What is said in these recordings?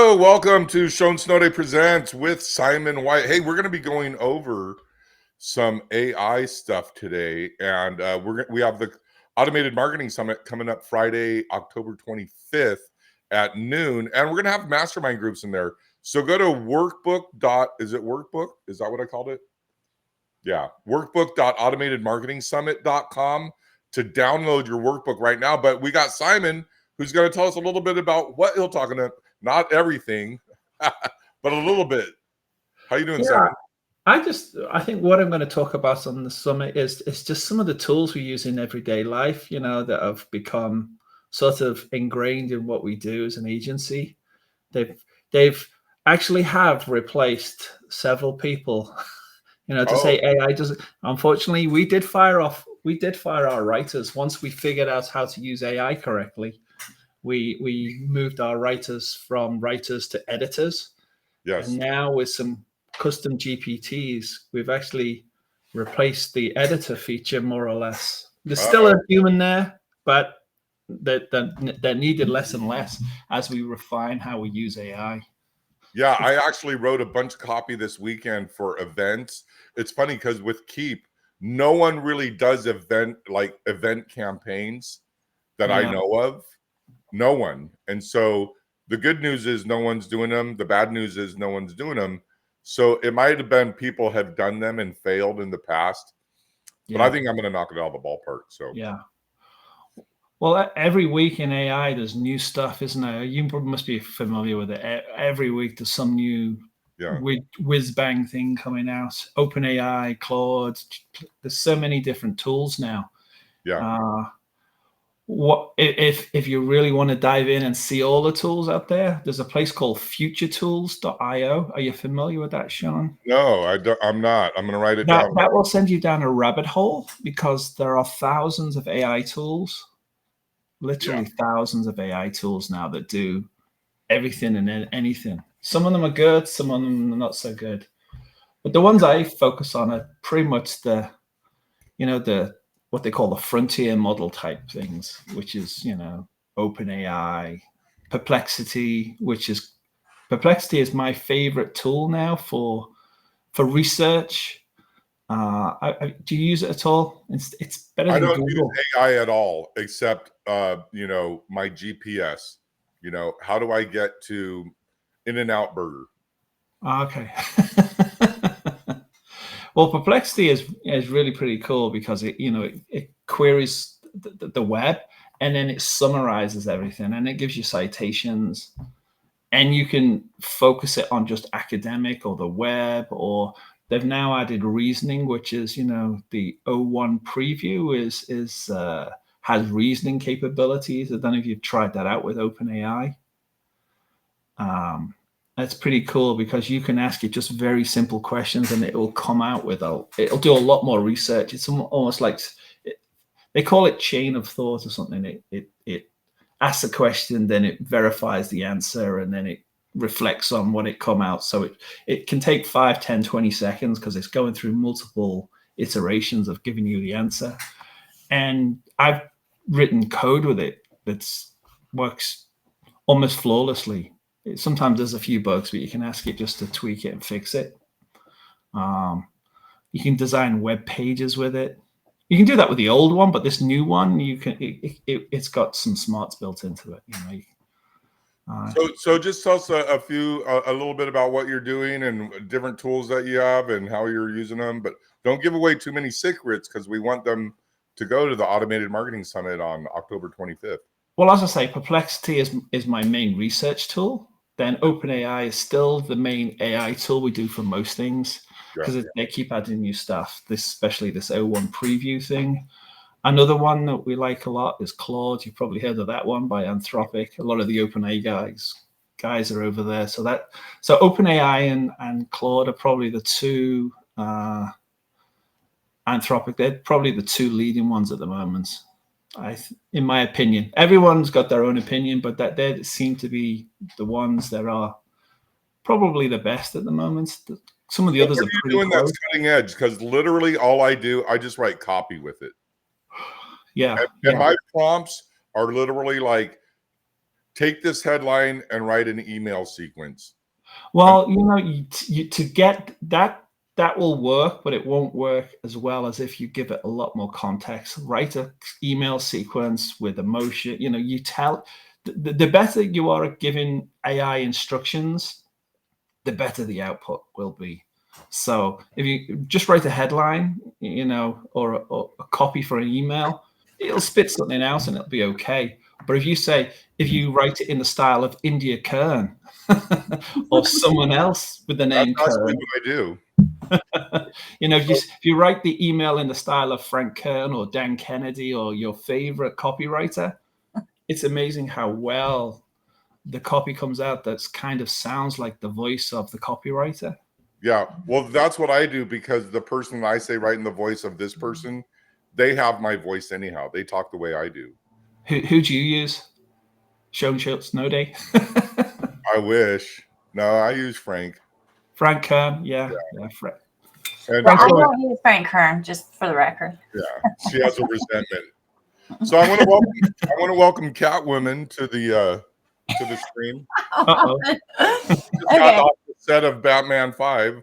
Hello, welcome to Sean Snowday Presents with Simon White. Hey, we're going to be going over some AI stuff today, and we have the Automated Marketing Summit coming up Friday, October 25th at noon, and we're going to have mastermind groups in there. So go to workbook. Is it workbook? Is that what I called it? Yeah, workbook.automatedmarketingsummit.com to download your workbook right now. But we got Simon who's going to tell us a little bit about what he'll talk about. Not everything, but a little bit. How you doing, Simon? I think what I'm going to talk about on the summit is just some of the tools we use in everyday life, that have become sort of ingrained in what we do as an agency. They've actually have replaced several people. To say AI doesn't. Unfortunately, we did fire our writers once we figured out how to use AI correctly. We moved our writers from writers to editors. Yes. And now with some custom GPTs, we've actually replaced the editor feature more or less. There's still a human there, but they're needed less and less as we refine how we use AI. Yeah, I actually wrote a bunch of copy this weekend for events. It's funny because with Keep, no one really does event campaigns that I know of. No one. And so the good news is no one's doing them. The bad news is no one's doing them. So it might have been people have done them and failed in the past. But I think I'm going to knock it out of the ballpark. So yeah. Well, every week in AI, there's new stuff, isn't there? You must be familiar with it. Every week, there's some new whiz bang thing coming out. OpenAI, Claude. There's so many different tools now. Yeah. What if you really want to dive in and see all the tools out there? There's a place called futuretools.io. Are you familiar with that, Sean? No, I'm not. I'm going to write it down. That will send you down a rabbit hole because there are thousands of AI tools. Literally thousands of AI tools now that do everything and anything. Some of them are good, some of them are not so good. But the ones I focus on are pretty much the what they call the frontier model type things, which is, OpenAI, Perplexity is my favorite tool now for research. Do you use it at all? It's better than Google. I don't use AI at all, except my GPS. How do I get to In-N-Out Burger? Okay. Well, Perplexity is really pretty cool because it queries the web and then it summarizes everything and it gives you citations, and you can focus it on just academic or the web, or they've now added reasoning, which is, the O1 preview has reasoning capabilities. I don't know if you've tried that out with OpenAI. That's pretty cool because you can ask it just very simple questions and it will come out with it'll do a lot more research. It's almost like they call it chain of thought or something. It asks a question, then it verifies the answer, and then it reflects on what it come out. So it can take 5, 10, 20 seconds because it's going through multiple iterations of giving you the answer. And I've written code with it that works almost flawlessly. Sometimes there's a few bugs, but you can ask it just to tweak it and fix it. You can design web pages with it. You can do that with the old one, but this new one, it's got some smarts built into it. So just tell us a little bit about what you're doing and different tools that you have and how you're using them, but don't give away too many secrets because we want them to go to the Automated Marketing Summit on October 25th. Well, as I say, Perplexity is my main research tool. Then OpenAI is still the main AI tool we do for most things because they keep adding new stuff, especially this O1 preview thing. Another one that we like a lot is Claude. You've probably heard of that one by Anthropic. A lot of the OpenAI guys are over there. So OpenAI and Claude are probably the two. Anthropic, they're probably the two leading ones at the moment. In my opinion, everyone's got their own opinion, but that they seem to be the ones that are probably the best at the moment. Some of the others are pretty doing that's cutting edge, because literally all I do, I just write copy with it. Yeah. And my prompts are literally like, take this headline and write an email sequence. Well, to get that will work, but it won't work as well as if you give it a lot more context. Write an email sequence with emotion. You tell the better you are at giving AI instructions, the better the output will be. So if you just write a headline, or a copy for an email, it'll spit something out and it'll be okay. But if you write it in the style of India Kern or someone else with the name That's Kern, what I do. if you write the email in the style of Frank Kern or Dan Kennedy or your favorite copywriter, it's amazing how well the copy comes out. That's kind of sounds like the voice of the copywriter. Yeah, well, that's what I do, because the person I say right in the voice of this person, they have my voice anyhow. They talk the way I do. Who do you use? Sean Schultz, no day. I wish. No, I use Frank. Frank Kern, yeah. Frank. And I don't use Frank Kern, just for the record. Yeah, she has a resentment. So I want to welcome Catwoman to the stream. Uh-oh. Just got off the set of Batman 5.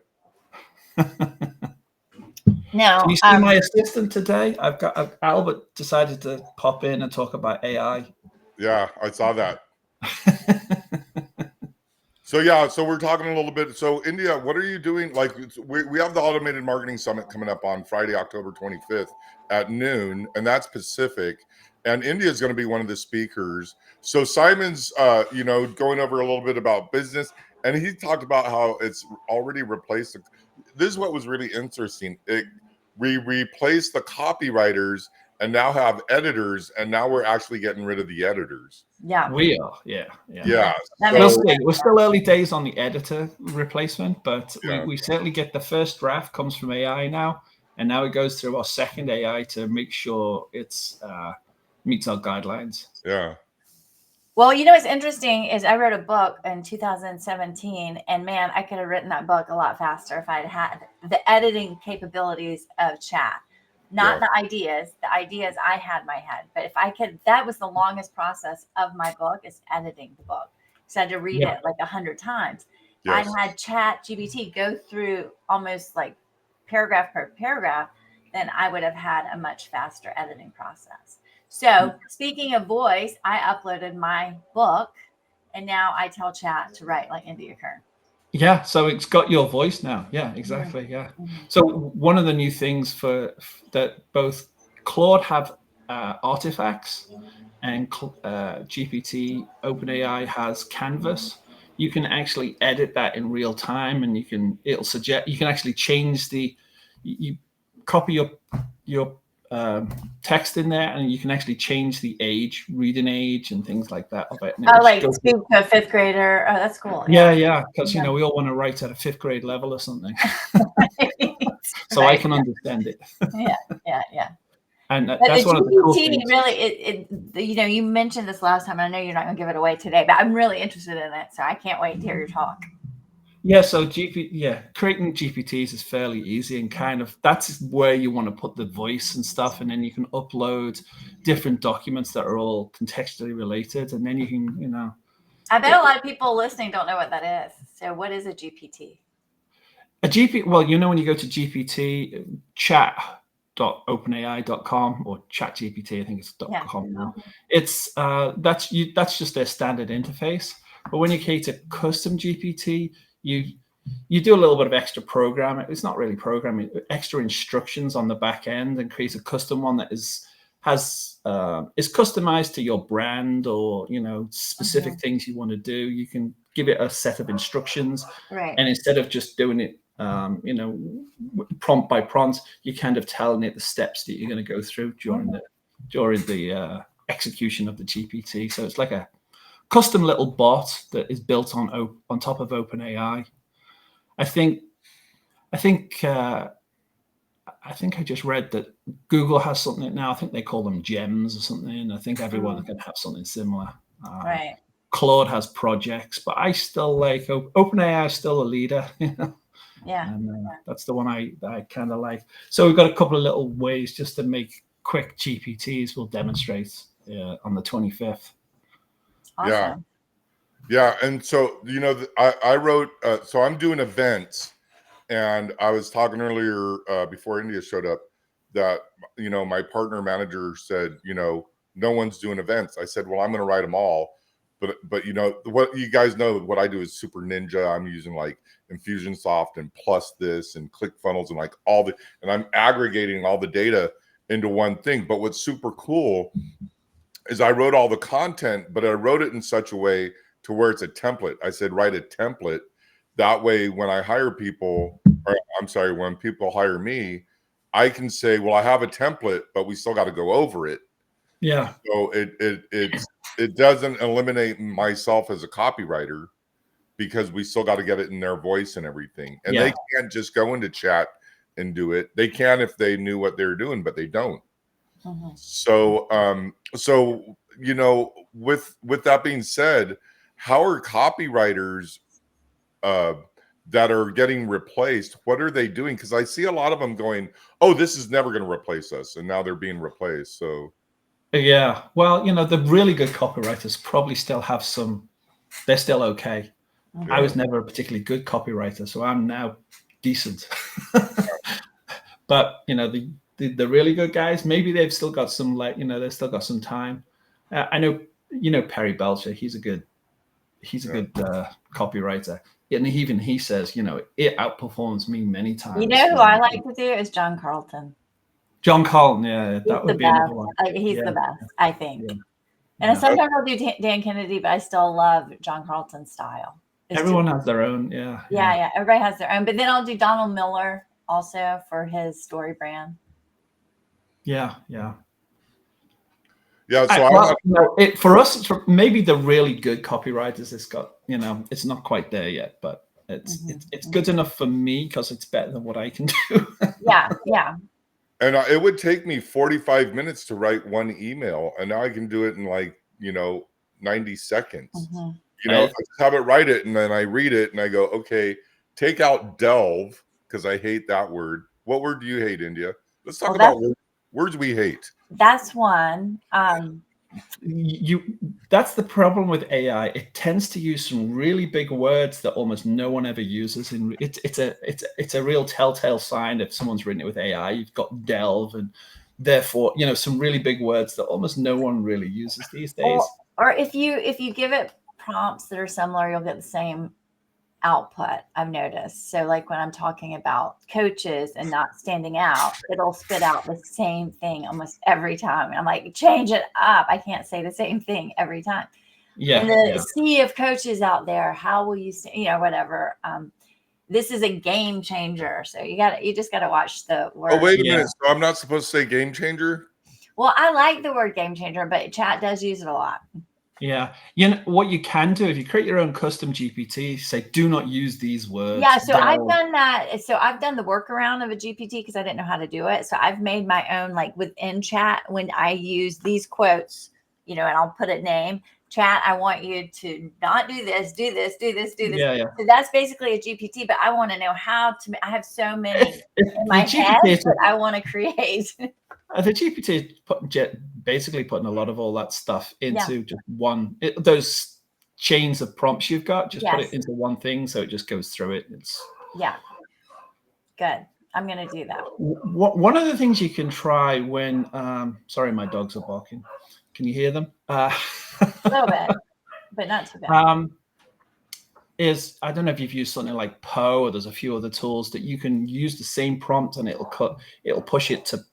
No. Can you see my assistant today? Albert decided to pop in and talk about AI. Yeah, I saw that. So we're talking a little bit. So India, what are you doing? Like, we have the Automated Marketing Summit coming up on Friday, October 25th at noon, and that's Pacific. And India is going to be one of the speakers. So Simon's, going over a little bit about business, and he talked about how it's already replaced. This is what was really interesting. We replaced the copywriters and now have editors, and now we're actually getting rid of the editors. Yeah, we are. Yeah. We're still early days on the editor replacement, but we certainly get the first draft comes from AI now, and now it goes through our second AI to make sure it's meets our guidelines. Yeah. Well, what's interesting is I wrote a book in 2017, and man, I could have written that book a lot faster if I'd had the editing capabilities of chat. Not the ideas I had in my head, but if I could, that was the longest process of my book, is editing the book. So I had to read it like 100 times. Yes. I had Chat GPT go through almost like paragraph per paragraph, then I would have had a much faster editing process. So speaking of voice, I uploaded my book, and now I tell Chat to write like India Kern. Yeah, so it's got your voice now. Yeah, exactly. Yeah. So one of the new things that both Claude have artifacts, and GPT OpenAI has Canvas. You can actually edit that in real time, and you can actually change you copy your text in there, and you can actually change the reading age and things like that of it. Like speak to a fifth grader. Oh, that's cool. Yeah, because we all want to write at a fifth grade level or something. So I can understand it. Yeah. And but that's one of the cool things. Really, you mentioned this last time. I know you're not going to give it away today, but I'm really interested in it, so I can't wait to hear your talk. Yeah, so creating GPTs is fairly easy, and kind of that's where you want to put the voice and stuff, and then you can upload different documents that are all contextually related, and then you can, I bet a lot of people listening don't know what that is. So what is a GPT? Well, when you go to GPT, chat.openai.com or ChatGPT, I think it's .com now. It's that's just their standard interface. But when you create a custom GPT, you do a little bit of extra programming. It's not really programming, extra instructions on the back end, and create a custom one that is customized to your brand or specific things you want to do. You can give it a set of instructions, right? And instead of just doing it prompt by prompt, you're kind of telling it the steps that you're going to go through during the execution of the GPT. So it's like a custom little bot that is built on top of OpenAI. I think I just read that Google has something now. I think they call them gems or something. I think everyone can have something similar. Right. Claude has projects, but I still like OpenAI is still a leader. Yeah. And that's the one I kind of like. So we've got a couple of little ways just to make quick GPTs. We'll demonstrate on the 25th. Awesome. Yeah. And so, I wrote, so I'm doing events, and I was talking earlier before India showed up that, my partner manager said, no one's doing events. I said, well, I'm going to write them all. But what you guys know, what I do is super ninja. I'm using like Infusionsoft and plus this and ClickFunnels and like and I'm aggregating all the data into one thing. But what's super cool is I wrote all the content, but I wrote it in such a way to where it's a template. I said, write a template. That way, when I hire people, or I'm sorry, when people hire me, I can say, well, I have a template, but we still got to go over it. Yeah. So it doesn't eliminate myself as a copywriter, because we still got to get it in their voice and everything. And they can't just go into chat and do it. They can if they knew what they're doing, but they don't. Mm-hmm. So, with that being said, how are copywriters that are getting replaced? What are they doing? Because I see a lot of them going, "Oh, this is never going to replace us," and now they're being replaced. So, yeah. Well, the really good copywriters probably still have some. They're still okay. Mm-hmm. I was never a particularly good copywriter, so I'm now decent. But the really good guys, maybe they've still got some, they've still got some time. I know, Perry Belcher, he's a good copywriter. And even he says, it outperforms me many times. You know who I like to do is John Carlton. John Carlton, yeah, that would be another one. He's the best, I think. Yeah. And sometimes I'll do Dan Kennedy, but I still love John Carlton's style. Everyone has their own, yeah. Everybody has their own. But then I'll do Donald Miller also for his story brand. Yeah. So for us, it's maybe the really good copywriters. It's got, it's not quite there yet, but it's good enough for me because it's better than what I can do. Yeah. And it would take me 45 minutes to write one email, and now I can do it in 90 seconds. Mm-hmm. I just have it, write it, and then I read it and I go, okay, take out delve, because I hate that word. What word do you hate, India? Let's talk about words we hate. That's one. That's the problem with AI. It tends to use some really big words that almost no one ever uses. It's a real telltale sign if someone's written it with AI. You've got delve, and therefore, some really big words that almost no one really uses these days. Or if you give it prompts that are similar, you'll get the same output, I've noticed. So like when I'm talking about coaches and not standing out, it'll spit out the same thing almost every time. And I'm like, change it up. I can't say the same thing every time. Yeah. And the sea of coaches out there, how will you whatever. This is a game changer. So you just gotta watch the word. Oh, wait a minute. So I'm not supposed to say game changer? Well, I like the word game changer, but chat does use it a lot. Yeah. What you can do if you create your own custom GPT, say, do not use these words. Yeah. So I've done that. So I've done the workaround of a GPT because I didn't know how to do it. So I've made my own, like within chat, when I use these quotes, and I'll put a name. Chat, I want you to not do this, do this, do this, do this. Yeah. So that's basically a GPT, but I want to know how to. I have so many in my head that I want to create. The GPT is basically putting a lot of all that stuff into just one. Those chains of prompts you've got, just put it into one thing, so it just goes through it. Good. I'm going to do that. One of the things you can try when, sorry, my dogs are barking. Can you hear them? A little bit, but not too bad. Is, I don't know if you've used something like Poe, or there's a few other tools that you can use the same prompt and it'll push it to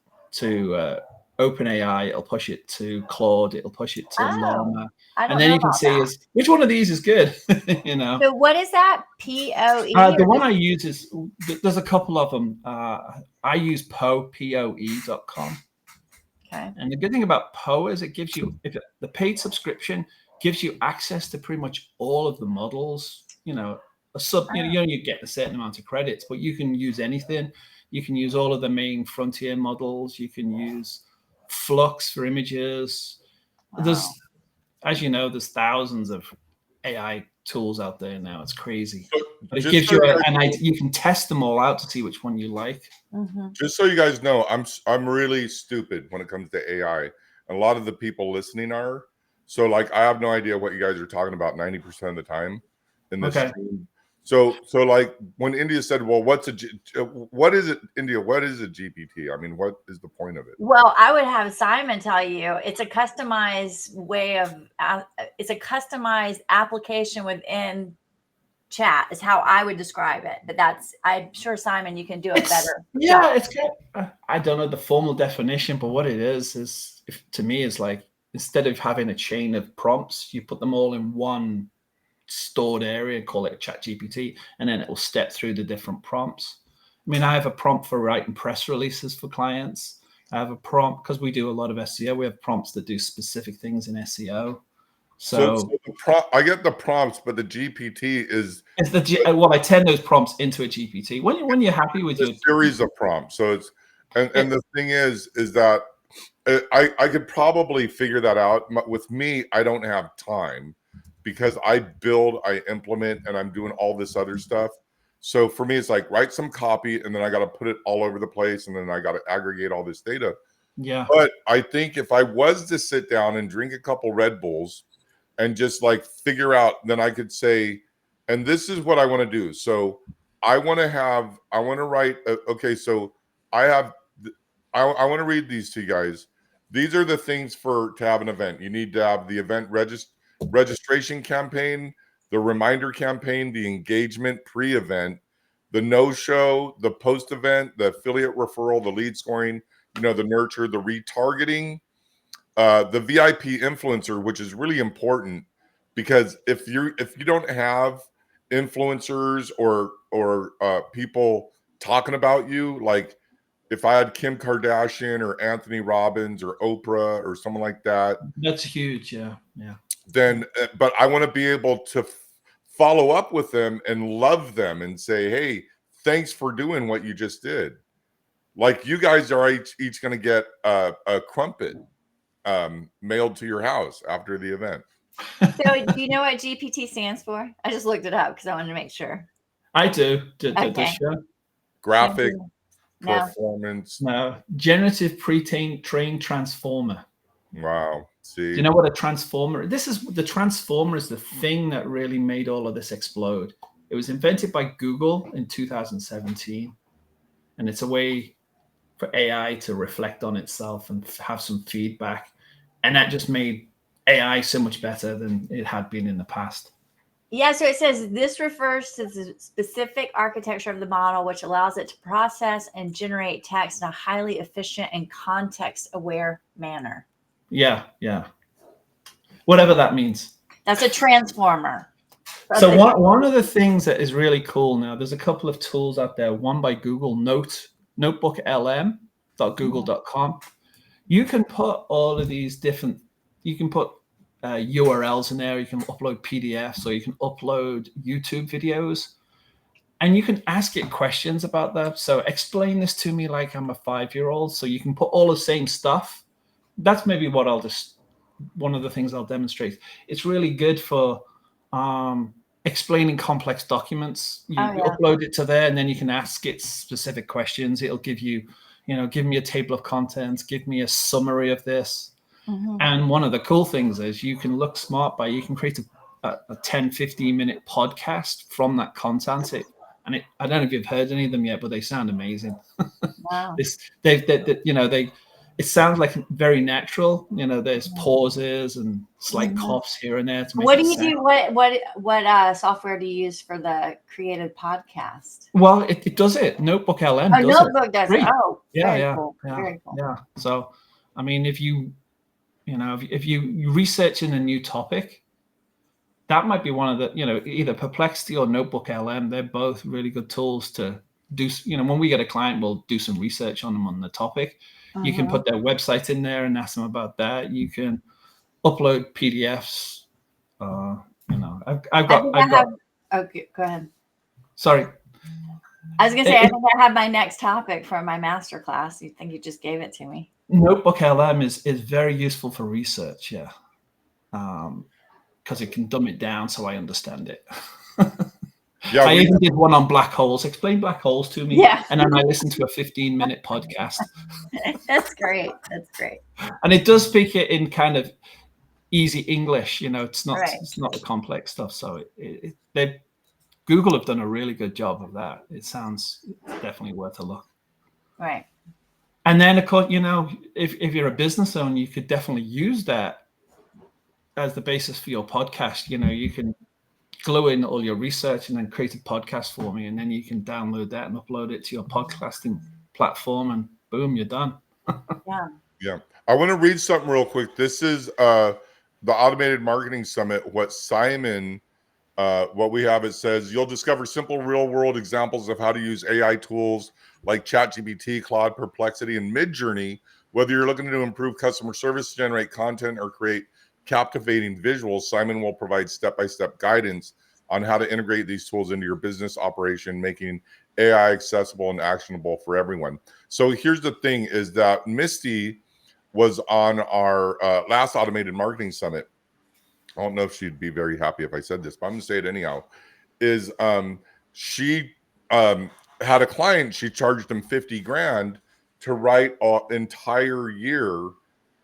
OpenAI, it'll push it to Claude, it'll push it to Llama, and then you can see which one of these is good. So what is that? POE? The one I use is, there's a couple of them. I use POE.com. Okay. And the good thing about Poe is it gives you, the paid subscription gives you access to pretty much all of the models. You only get a certain amount of credits, but you can use anything. You can use all of the main frontier models. You can use Flux for images. Wow. There's thousands of AI tools out there now. It's crazy. But it gives you you can test them all out to see which one you like. Mm-hmm. Just so you guys know, I'm really stupid when it comes to AI. A lot of the people listening are. So like, I have no idea what you guys are talking about 90% of the time in this Okay. stream. So like when India said, well, what is it, India? What is a GPT? I mean, what is the point of it? Well, I would have Simon tell you it's a customized it's a customized application within chat is how I would describe it. But I'm sure, Simon, you can do it better. Yeah, it's kind of, I don't know the formal definition, but what it is to me is like, instead of having a chain of prompts, you put them all in one stored area and call it a chat GPT, and then it will step through the different prompts. I mean, I have a prompt for writing press releases for clients. I have a prompt because we do a lot of SEO. We have prompts that do specific things in SEO. So I get the prompts, but the GPT is I turn those prompts into a GPT when you're happy with your series of prompts. So it's and the thing is that I could probably figure that out. With me, I don't have time because I build, I implement, and I'm doing all this other stuff. So for me, it's like write some copy, and then I got to put it all over the place, and then I got to aggregate all this data. Yeah. But I think if I was to sit down and drink a couple Red Bulls and just like figure out, then I could say, and this is what I want to do. So I want to write. Okay, so I want to read these to you guys. These are the things to have an event. You need to have the event registration campaign, the reminder campaign, the engagement pre-event, the no-show, the post-event, the affiliate referral, the lead scoring, the nurture, the retargeting, the VIP influencer, which is really important because if you don't have influencers or people talking about you, like if I had Kim Kardashian or Anthony Robbins or Oprah or someone like that, that's huge. Yeah. Then, but I want to be able to follow up with them and love them and say, hey, thanks for doing what you just did. Like you guys are each going to get a crumpet mailed to your house after the event. So do you know what GPT stands for? I just looked it up because I wanted to make sure. I do. Okay. Graphic performance. No. Generative pre-trained transformer. Wow. See. Do you know what a transformer is? The transformer is the thing that really made all of this explode. It was invented by Google in 2017. And it's a way for AI to reflect on itself and have some feedback. And that just made AI so much better than it had been in the past. Yeah, so it says this refers to the specific architecture of the model, which allows it to process and generate text in a highly efficient and context-aware manner. Yeah. Whatever that means. That's a transformer. So one of the things that is really cool now, there's a couple of tools out there, one by Google, notebooklm.google.com. You can put all of these different, you can put URLs in there, you can upload PDFs, or you can upload YouTube videos, and you can ask it questions about that. So explain this to me like I'm a 5-year-old. So you can put all the same stuff. That's maybe one of the things I'll demonstrate. It's really good for explaining complex documents. You upload it to there, and then you can ask it specific questions. It'll give you, give me a table of contents, give me a summary of this. Mm-hmm. And one of the cool things is you can look smart you can create a 10, 15 minute podcast from that content. I don't know if you've heard any of them yet, but they sound amazing. Wow. It sounds like very natural. There's pauses and slight coughs here and there. What do you do? What software do you use for the created podcast? Well, it does it. Notebook LM. Notebook does it. Oh, yeah. Cool. Very cool. Yeah. So, I mean, if you research in a new topic, that might be one of the, either Perplexity or Notebook LM. They're both really good tools to do. When we get a client, we'll do some research on them on the topic. Uh-huh. You can put their website in there and ask them about that. You can upload PDFs. I've got. Okay, go ahead. Sorry. I was gonna say I think I have my next topic for my master class. You think you just gave it to me? Notebook LM is very useful for research. Yeah. Because it can dumb it down so I understand it. Yeah, I even did one on black holes. Explain black holes to me. Yeah. And then I listened to a 15-minute podcast. That's great. That's great. And it does speak it in kind of, easy English. It's not Right. it's not the complex stuff. So Google have done a really good job of that. It sounds definitely worth a look. Right. And then, of course, if you're a business owner, you could definitely use that as the basis for your podcast. You can glue in all your research and then create a podcast for me, and then you can download that and upload it to your podcasting platform, and boom, you're done. Yeah. I want to read something real quick. This is the Automated Marketing Summit. What we have, it says, you'll discover simple real-world examples of how to use AI tools like ChatGPT, Claude, Perplexity, and Midjourney. Whether you're looking to improve customer service, generate content, or create captivating visuals, Simon will provide step-by-step guidance on how to integrate these tools into your business operation, making AI accessible and actionable for everyone. So here's the thing, is that Misty was on our last Automated Marketing Summit. I don't know if she'd be very happy if I said this, but I'm going to say it anyhow. Is she had a client, she charged him 50 grand to write an entire year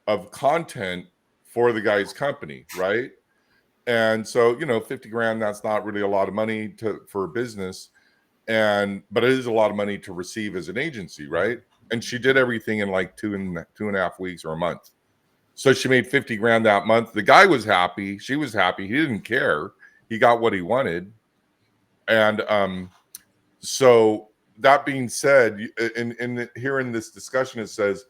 of content for the guy's company, right? And so, 50 grand, that's not really a lot of money for a business. But it is a lot of money to receive as an agency, right? And she did everything in like 2.5 weeks or a month. So she made 50 grand that month. The guy was happy. She was happy. He didn't care. He got what he wanted. And so that being said, here in this discussion, it says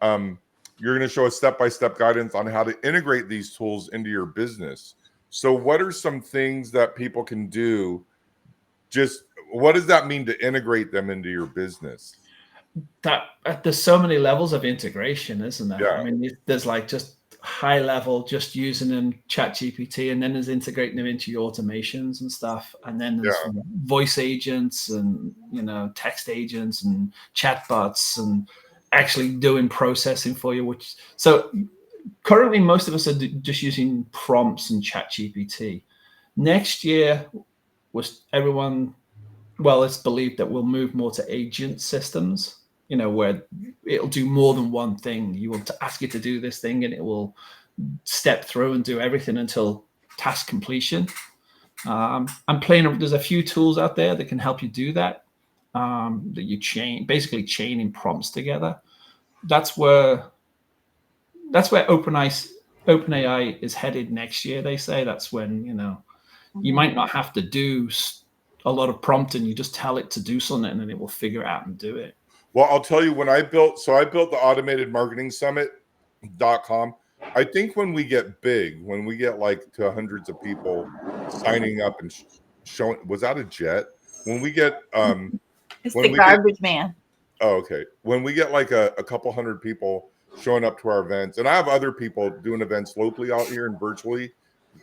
you're going to show a step-by-step guidance on how to integrate these tools into your business. So what are some things that people can do? Just what does that mean to integrate them into your business? That there's so many levels of integration, isn't there? Yeah. I mean, there's like just high level, just using them, ChatGPT, and then there's integrating them into your automations and stuff, and then there's voice agents and text agents and chatbots and actually doing processing for you. So currently most of us are just using prompts and ChatGPT. Next year, it's believed that we'll move more to agent systems, where it'll do more than one thing. You will ask it to do this thing and it will step through and do everything until task completion. There's a few tools out there that can help you do that, that you basically chaining prompts together. That's where OpenAI is headed next year. They say that's when, you might not have to do a lot of prompting. You just tell it to do something and then it will figure it out and do it. Well, I'll tell you, I built the Automated Marketing Summit.com. I think when we get big, when we get like to hundreds of people signing up and showing, was that a jet? When we get, it's the garbage man. Oh, okay. When we get like a couple hundred people showing up to our events, and I have other people doing events locally out here and virtually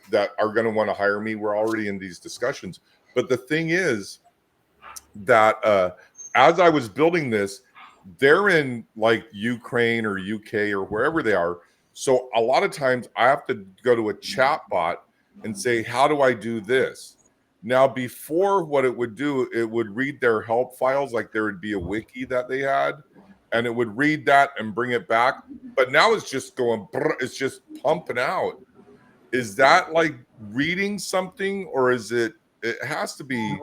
that are going to want to hire me. We're already in these discussions. But the thing is that as I was building this, they're in like Ukraine or UK or wherever they are. So a lot of times I have to go to a chat bot and say, how do I do this? Now, before, what it would do, it would read their help files, like there would be a wiki that they had, and it would read that and bring it back. But now it's just going, it's just pumping out. Is that like reading something, or is it has to be?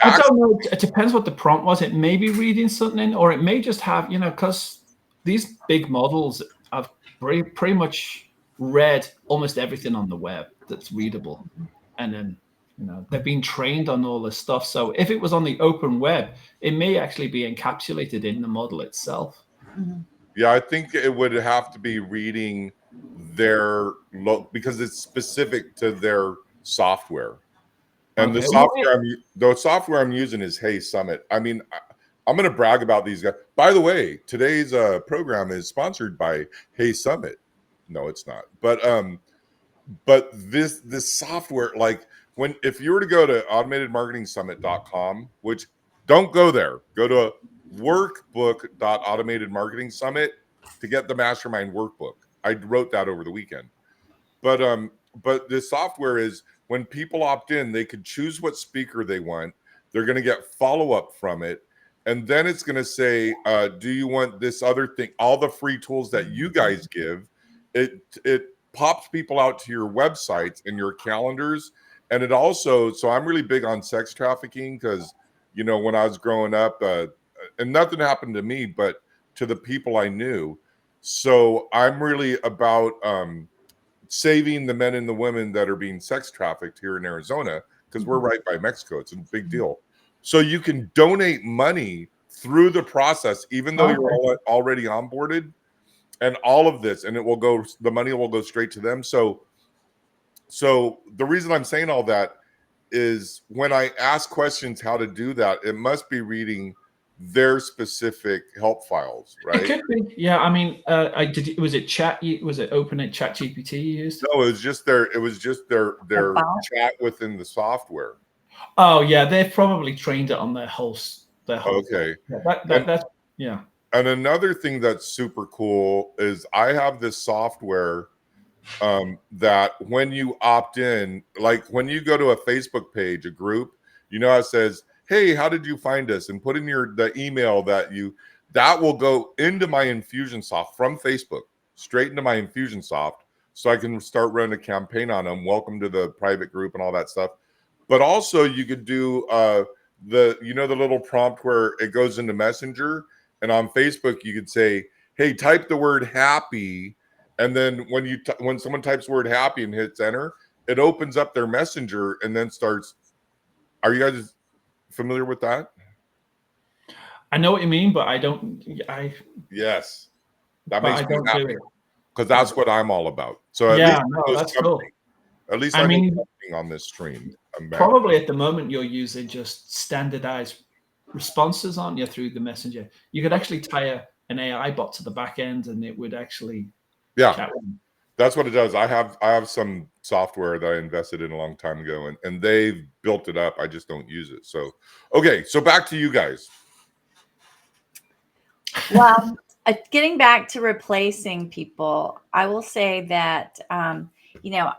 I don't know. It depends what the prompt was. It may be reading something, or it may just have, because these big models have pretty much read almost everything on the web that's readable. And then, they've been trained on all this stuff. So if it was on the open web, it may actually be encapsulated in the model itself. Mm-hmm. Yeah, I think it would have to be reading their because it's specific to their software. And the software I'm using is Hey Summit. I mean, I'm going to brag about these guys. By the way, today's program is sponsored by Hey Summit. No, it's not. But this software, like if you were to go to automatedmarketingsummit.com, which don't go there, go to workbook.automatedmarketingsummit to get the mastermind workbook. I wrote that over the weekend. But this software is, when people opt in, they could choose what speaker they want. They're going to get follow-up from it. And then it's going to say, do you want this other thing? All the free tools that you guys give, it pops people out to your websites and your calendars. And it also, so I'm really big on sex trafficking because, you know, when I was growing up, and nothing happened to me, but to the people I knew. So I'm really about saving the men and the women that are being sex trafficked here in Arizona, because we're right by Mexico. It's a big deal. So you can donate money through the process, even though you're already onboarded, and all of this, and it will go, the money will go straight to them. So the reason I'm saying all that is when I ask questions how to do that, it must be reading their specific help files, right? It could be, yeah. I mean, was it chat? Was it open at Chat GPT you used? No, it was just their chat within the software. Oh yeah, they've probably trained it on their whole. Okay. Yeah, that's yeah. And another thing that's super cool is I have this software that when you opt in, like when you go to a Facebook page, a group, you know, it says, "Hey, how did you find us?" And put in the email that will go into my Infusionsoft from Facebook, straight into my Infusionsoft, so I can start running a campaign on them. Welcome to the private group and all that stuff. But also, you could do the little prompt where it goes into Messenger, and on Facebook you could say, "Hey, type the word happy." And then when someone types the word happy and hits enter, it opens up their messenger and then starts. Are you guys familiar with that? I know what you mean, but I don't. Yes, that makes me happy because Yeah. that's what I'm all about. So at yeah, least no, that's cool. At least I mean, know something on this stream. Probably at the moment you're using just standardized responses, aren't you, through the messenger? You could actually tie an AI bot to the back end, and it would actually chat with them. That's what it does. I have some software that I invested in a long time ago, and they've built it up. I just don't use it. So, okay. So back to you guys. Well, getting back to replacing people, I will say that, you know,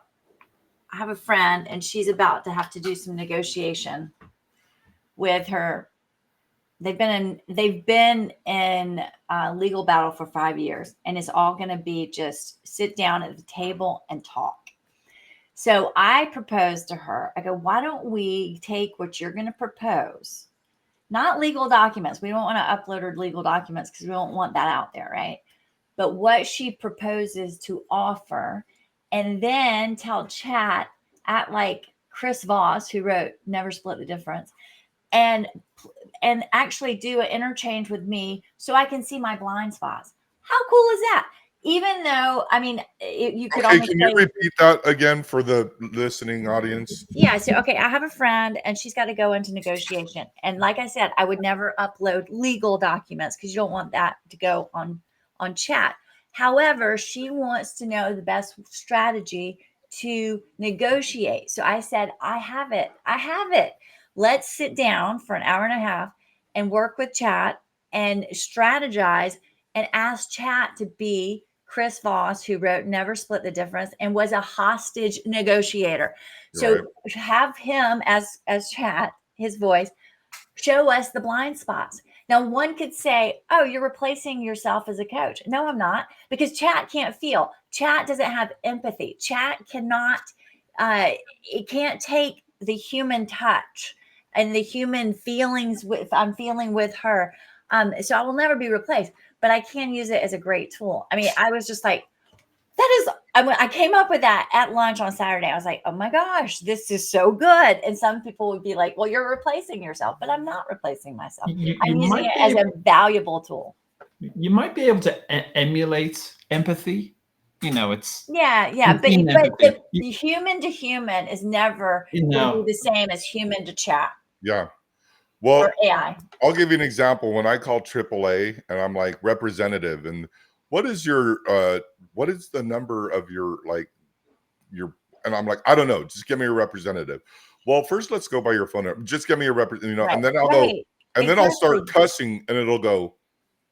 I have a friend and she's about to have to do some negotiation with her. They've been in a legal battle for 5 years, and it's all going to be just sit down at the table and talk. So I proposed to her, I go, why don't we take what you're going to propose, not legal documents. We don't want to upload her legal documents because we don't want that out there, right? But what she proposes to offer, and then tell chat at like Chris Voss, who wrote Never Split the Difference, and actually do an interchange with me so I can see my blind spots. How cool is that? Even though, I mean, you could can you repeat that again for the listening audience? Yeah. So, okay, I have a friend and she's got to go into negotiation. And like I said, I would never upload legal documents because you don't want that to go on chat. However, she wants to know the best strategy to negotiate. So I said, I have it. Let's sit down for an hour and a half and work with chat and strategize and ask chat to be Chris Voss, who wrote Never Split the Difference and was a hostage negotiator. So have him as chat, his voice, show us the blind spots. Now, one could say, oh, you're replacing yourself as a coach. No, I'm not, because chat can't feel. Chat doesn't have empathy. Chat cannot, it can't take the human touch and the human feelings I'm feeling with her. So I will never be replaced, but I can use it as a great tool. I mean, I was just like, I came up with that at lunch on Saturday. I was like, oh my gosh, this is so good. And some people would be like, well, you're replacing yourself, but I'm not replacing myself. I'm using it as a valuable tool. You might be able to emulate empathy. You know, it's but the human to human is never going to be the same as human to chat. Yeah. Well, or AI. I'll give you an example. When I call AAA and I'm like, representative, and what is the number of your and I'm like, I don't know, just give me a representative. Well, first let's go by your phone number. Just give me a representative, and then I'll go, and then I'll start cussing, and it'll go,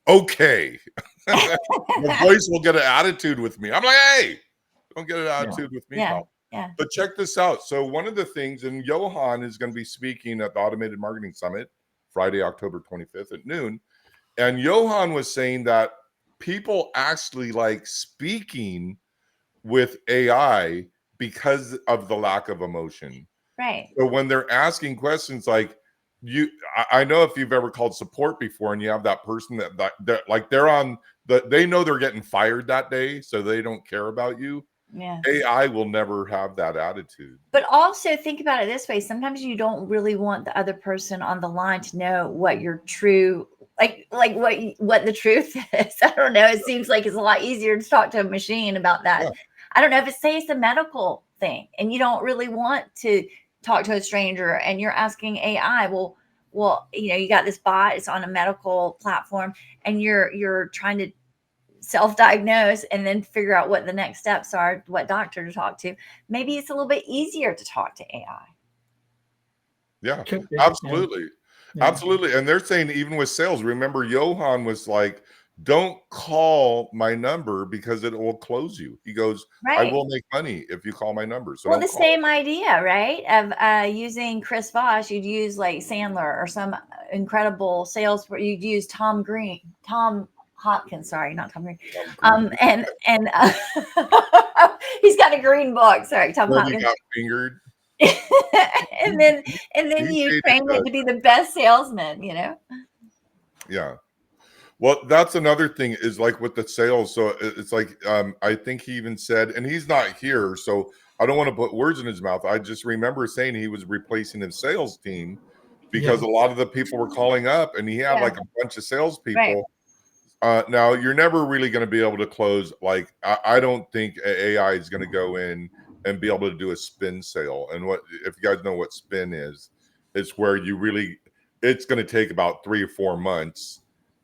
okay. The voice will get an attitude with me. I'm like, hey, don't get an attitude with me, pal. Yeah. But check this out. So one of the things, and Johan is going to be speaking at the Automated Marketing Summit Friday, October 25th at noon. And Johan was saying that people actually like speaking with AI because of the lack of emotion. Right. So when they're asking questions like I know if you've ever called support before and you have that person that like they know they're getting fired that day, so they don't care about you. Yeah. AI will never have that attitude. But also think about it this way. Sometimes you don't really want the other person on the line to know what your true, like what the truth is. I don't know. It seems like it's a lot easier to talk to a machine about that. Yeah. I don't know if it's a medical thing and you don't really want to talk to a stranger and you're asking AI, well, you got this bot, it's on a medical platform and you're trying to self-diagnose and then figure out what the next steps are, what doctor to talk to. Maybe it's a little bit easier to talk to AI. Yeah, absolutely. Yeah. Absolutely. And they're saying even with sales, remember Johan was like, don't call my number because it will close you. He goes, right. I will make money if you call my number. So well, the same idea, right? Of using Chris Voss, you'd use like Sandler or some incredible sales, you'd use Tom Hopkins, sorry, not Tom Green. And he's got a green book. Sorry, Tom Hopkins. Got fingered. and then you train him to be the best salesman, Yeah. Well, that's another thing is like with the sales. So it's like I think he even said, and he's not here, so I don't want to put words in his mouth. I just remember saying he was replacing his sales team because a lot of the people were calling up, and he had like a bunch of salespeople. Right. Now you're never really going to be able to close. Like I don't think AI is going to go in and be able to do a spin sale. And if you guys know what spin is, it's where it's going to take about 3 or 4 months.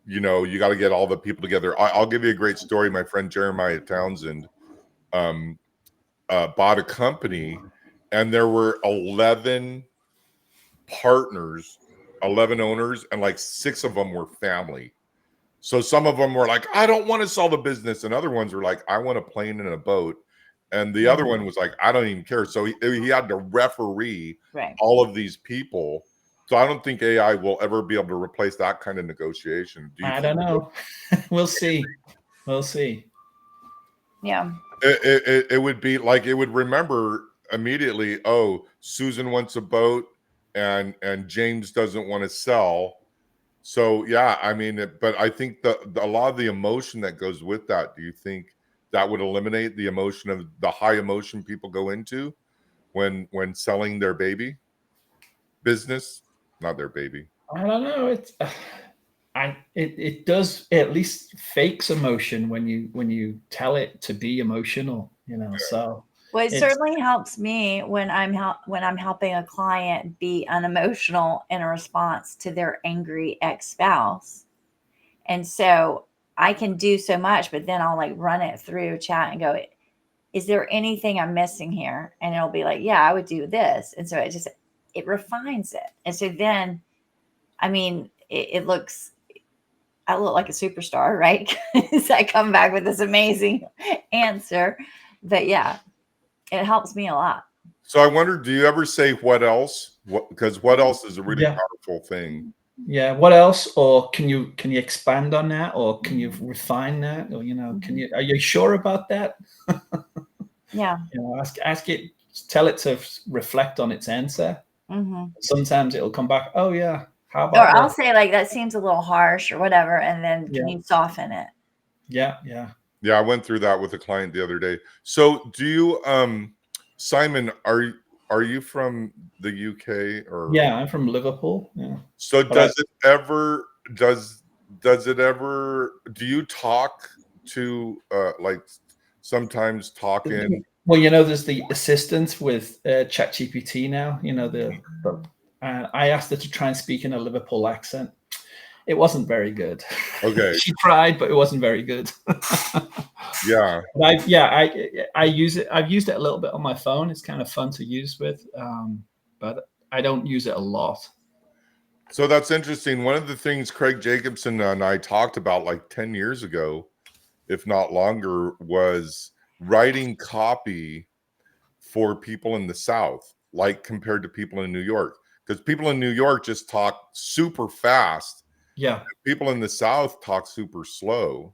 You got to get all the people together. I'll give you a great story. My friend Jeremiah Townsend bought a company, and there were 11 partners, 11 owners, and like 6 of them were family. So some of them were like, I don't want to sell the business. And other ones were like, I want a plane and a boat. And the other one was like, I don't even care. So he had to referee all of these people. So I don't think AI will ever be able to replace that kind of negotiation. I don't know. We'll see. We'll see. Yeah. It would be like, it would remember immediately, oh, Susan wants a boat and James doesn't want to sell. So, yeah, I mean, but I think a lot of the emotion that goes with that, do you think that would eliminate the emotion of the high emotion people go into when selling their baby business? Not their baby. I don't know. It does at least fakes emotion when you tell it to be emotional, so. Well, it certainly helps me when I'm helping a client be unemotional in a response to their angry ex-spouse. And so I can do so much, but then I'll like run it through chat and go, is there anything I'm missing here? And it'll be like, yeah, I would do this. And so it refines it. And so then, I mean, I look like a superstar, right? Because I come back with this amazing answer. But yeah, it helps me a lot. So I wonder, do you ever say what else? Because what else is a really powerful thing. Yeah. What else? Or can you expand on that? Or can you refine that? Or, are you sure about that? Yeah. Ask it, tell it to reflect on its answer. Mm-hmm. Sometimes it'll come back, oh yeah. How about Or I'll say like, that seems a little harsh or whatever. And then can you soften it? Yeah. Yeah. Yeah. I went through that with a client the other day. So do you, Simon, are you from the UK or? Yeah, I'm from Liverpool. Yeah. So do you talk to like sometimes talking? Well, there's the assistant with ChatGPT now. I asked her to try and speak in a Liverpool accent. It wasn't very good. Okay. She tried, but it wasn't very good. Yeah. I use it. I've used it a little bit on my phone. It's kind of fun to use with, but I don't use it a lot. So that's interesting. One of the things Craig Jacobson and I talked about like 10 years ago, if not longer, was writing copy for people in the South, like compared to people in New York. Because people in New York just talk super fast. Yeah. People in the South talk super slow.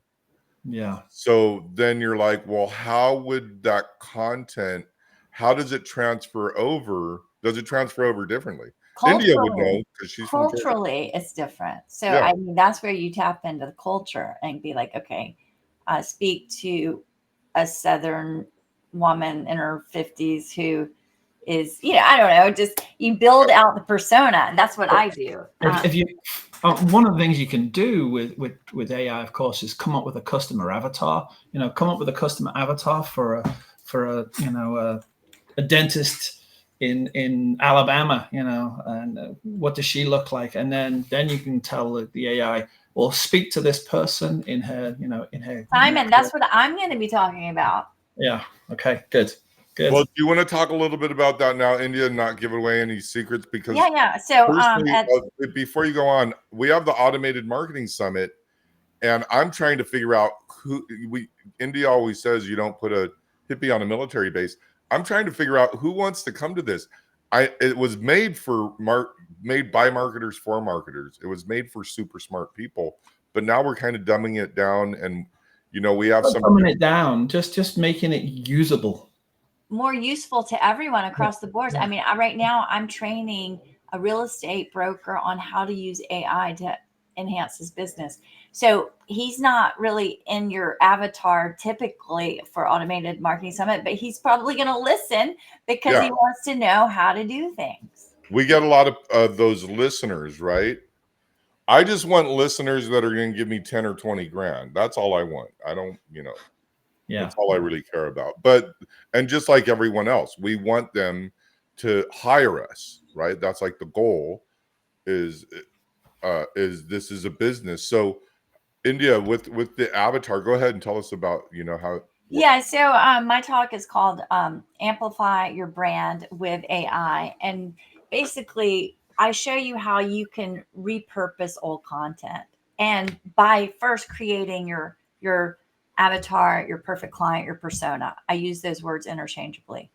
Yeah. So then you're like, well, how would that content, how does it transfer over? Does it transfer over differently? India would know because she's from Georgia. Culturally, it's different. So Yeah. I mean, that's where you tap into the culture and be like, okay, speak to a Southern woman in her 50s who is, I don't know, just you build out the persona. And that's what I do. If you, one of the things you can do with AI, of course, is come up with a customer avatar. Come up with a customer avatar for a dentist in Alabama. And what does she look like? And then you can tell the AI, well, speak to this person in her. Simon, that's what I'm going to be talking about. Yeah. Okay. Good. Well, do you want to talk a little bit about that now, India, and not give away any secrets? Because yeah. So before you go on, we have the Automated Marketing Summit, and I'm trying to figure out who India always says you don't put a hippie on a military base. I'm trying to figure out who wants to come to this. It was made by marketers for marketers. It was made for super smart people, but now we're kind of dumbing it down, and we have some dumbing it down, just making it usable. More useful to everyone across the board. I mean, right now I'm training a real estate broker on how to use AI to enhance his business. So he's not really in your avatar typically for Automated Marketing Summit, but he's probably going to listen because he wants to know how to do things. We get a lot of those listeners, right? I just want listeners that are going to give me 10 or 20 grand. That's all I want. I don't, that's all I really care about. And just like everyone else, we want them to hire us, right? That's like the goal is this is a business. So India, with the avatar, go ahead and tell us about, how. Yeah. So my talk is called Amplify Your Brand with AI. And basically I show you how you can repurpose old content. And by first creating your avatar, your perfect client, your persona, I use those words interchangeably.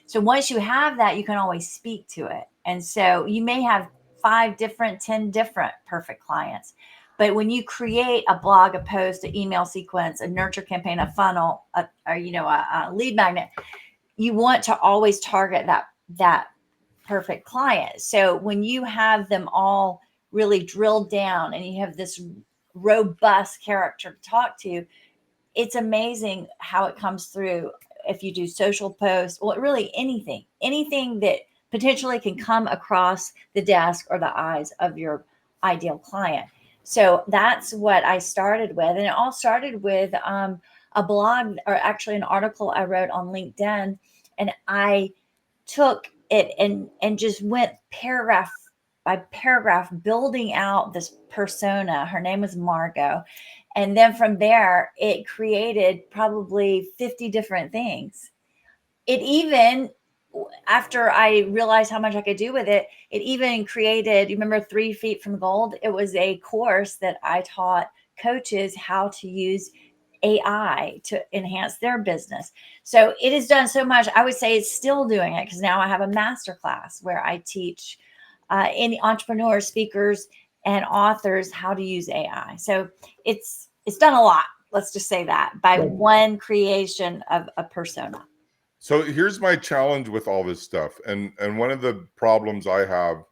So once you have that, you can always speak to it. And so you may have 10 different perfect clients. But when you create a blog, a post, an email sequence, a nurture campaign, a funnel, a lead magnet, you want to always target that perfect client. So when you have them all really drilled down and you have this robust character to talk to, it's amazing how it comes through. If you do social posts, well, really anything that potentially can come across the desk or the eyes of your ideal client. So that's what I started with. And it all started with a blog, or actually an article I wrote on LinkedIn. And I took it and just went paragraph by paragraph building out this persona. Her name was Margot. And then from there, it created probably 50 different things. It even, after I realized how much I could do with it, it even created, you remember 3 Feet from Gold? It was a course that I taught coaches how to use AI to enhance their business. So it has done so much. I would say it's still doing it because now I have a masterclass where I teach any entrepreneurs, speakers, and authors how to use AI. So it's done a lot. Let's just say that by one creation of a persona. So here's my challenge with all this stuff. And one of the problems I have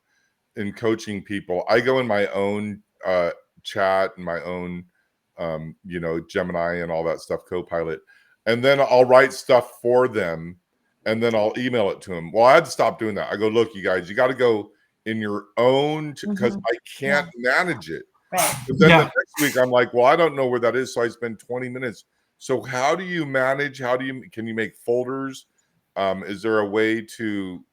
in coaching people, I go in my own chat and my own, Gemini and all that stuff, Copilot. And then I'll write stuff for them and then I'll email it to them. Well, I had to stop doing that. I go, look, you guys, you got to go in your own, because I can't manage it. Right. But then the next week I'm like, well, I don't know where that is. So I spend 20 minutes. So how do you manage? Can you make folders? Is there a way to